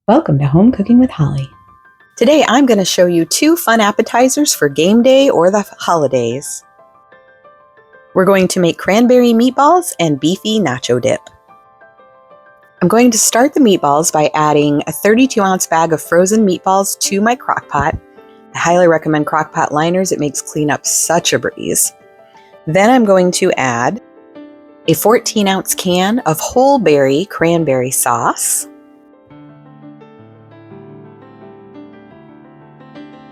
Welcome to Home Cooking with Holly. Today I'm going to show you 2 fun appetizers for game day or the holidays. We're going to make cranberry meatballs and beefy nacho dip. I'm going to start the meatballs by adding a 32-ounce bag of frozen meatballs to my crock pot. I highly recommend crock pot liners. It makes cleanup such a breeze. Then I'm going to add a 14-ounce can of whole berry cranberry sauce.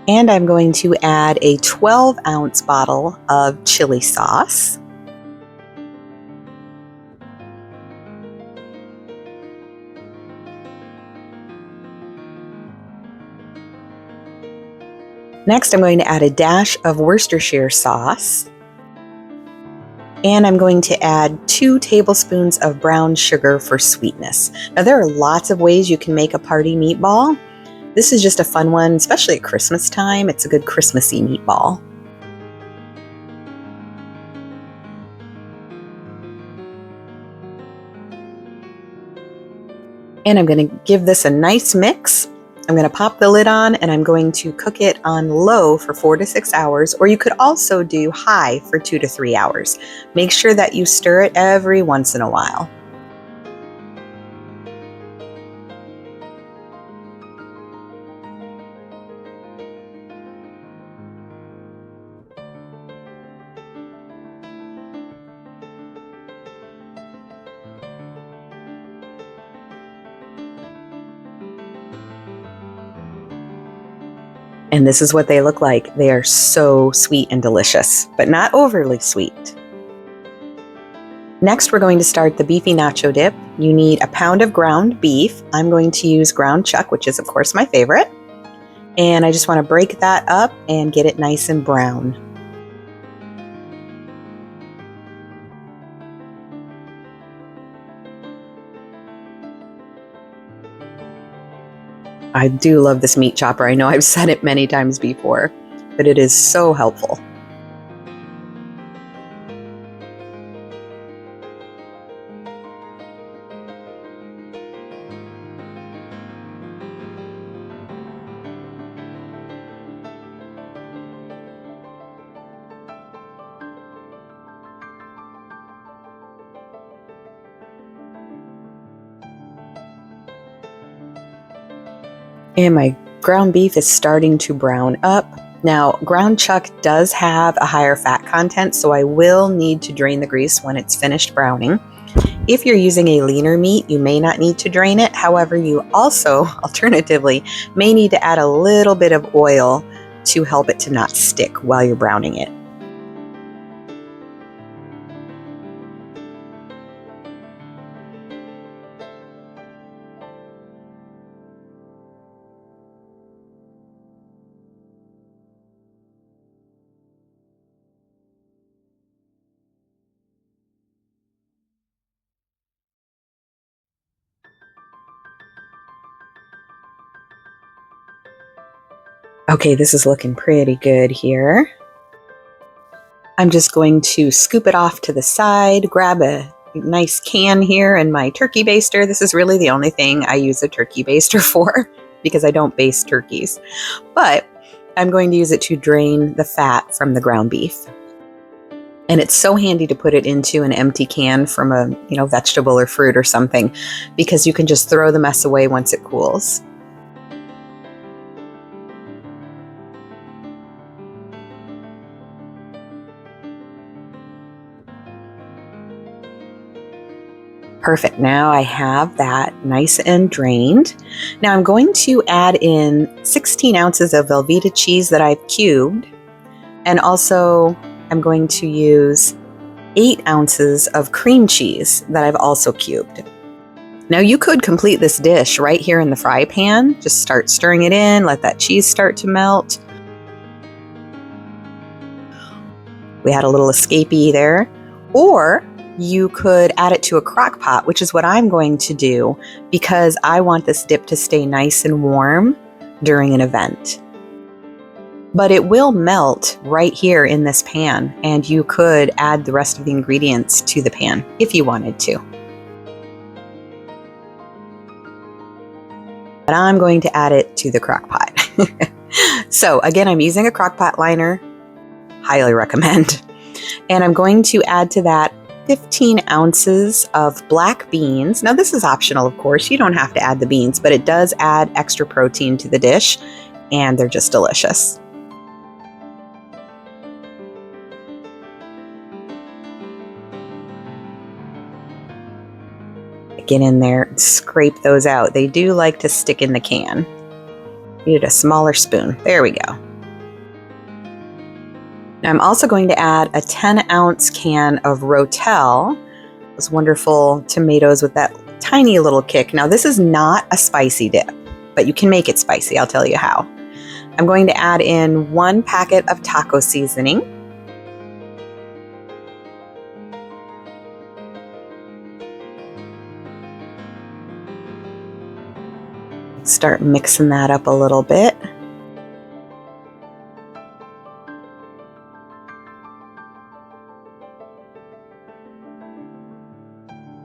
And I'm going to add a 12-ounce bottle of chili sauce. Next, I'm going to add a dash of Worcestershire sauce. And I'm going to add 2 tablespoons of brown sugar for sweetness. Now, there are lots of ways you can make a party meatball. This is just a fun one, especially at Christmas time. It's a good Christmassy meatball. And I'm going to give this a nice mix. I'm going to pop the lid on and I'm going to cook it on low for 4 to 6 hours, or you could also do high for 2 to 3 hours. Make sure that you stir it every once in a while. And this is what they look like. They are so sweet and delicious, but not overly sweet. Next, we're going to start the beefy nacho dip. You need a pound of ground beef. I'm going to use ground chuck, which is of course my favorite. And I just want to break that up and get it nice and brown. I do love this meat chopper. I know I've said it many times before, but it is so helpful. And my ground beef is starting to brown up. Now, ground chuck does have a higher fat content, so I will need to drain the grease when it's finished browning. If you're using a leaner meat, you may not need to drain it. However, you also, alternatively, may need to add a little bit of oil to help it to not stick while you're browning it. Okay, this is looking pretty good here. I'm just going to scoop it off to the side, grab a nice can here and my turkey baster. This is really the only thing I use a turkey baster for because I don't baste turkeys. But I'm going to use it to drain the fat from the ground beef. And it's so handy to put it into an empty can from a vegetable or fruit or something, because you can just throw the mess away once it cools. Perfect. Now I have that nice and drained. Now I'm going to add in 16 ounces of Velveeta cheese that I've cubed. And also I'm going to use 8 ounces of cream cheese that I've also cubed. Now you could complete this dish right here in the fry pan. Just start stirring it in, let that cheese start to melt. We had a little escapee there. Or you could add it to a crock pot, which is what I'm going to do because I want this dip to stay nice and warm during an event. But it will melt right here in this pan, and you could add the rest of the ingredients to the pan if you wanted to. but I'm going to add it to the crock pot. So again, I'm using a crock pot liner, highly recommend. And I'm going to add to that 15 ounces of black beans. Now this is optional, of course, you don't have to add the beans, but it does add extra protein to the dish and they're just delicious. Get in there, scrape those out. They do like to stick in the can. Need a smaller spoon. There we go. Now I'm also going to add a 10-ounce can of Rotel, those wonderful tomatoes with that tiny little kick. Now this is not a spicy dip, but you can make it spicy. I'll tell you how. I'm going to add in 1 packet of taco seasoning. Start mixing that up a little bit.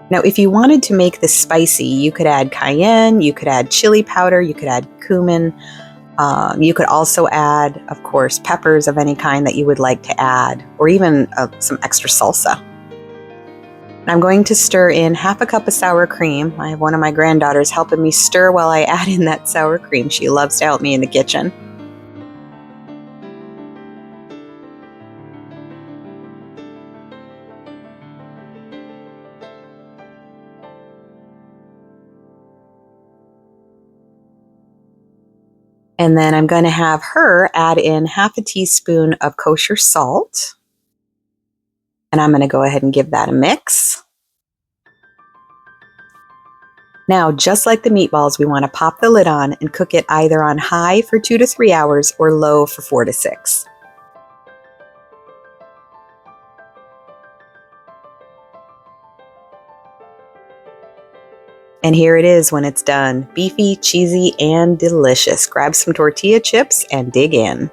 Now, if you wanted to make this spicy, you could add cayenne, you could add chili powder, you could add cumin. You could also add, of course, peppers of any kind that you would like to add, or even some extra salsa. I'm going to stir in half a cup of sour cream. I have one of my granddaughters helping me stir while I add in that sour cream. She loves to help me in the kitchen. And then I'm going to have her add in half a teaspoon of kosher salt. And I'm going to go ahead and give that a mix. Now, just like the meatballs, we want to pop the lid on and cook it either on high for 2 to 3 hours or low for 4 to 6. And here it is when it's done. Beefy, cheesy, and delicious. Grab some tortilla chips and dig in.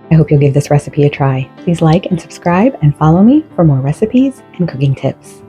I hope you'll give this recipe a try. Please like and subscribe and follow me for more recipes and cooking tips.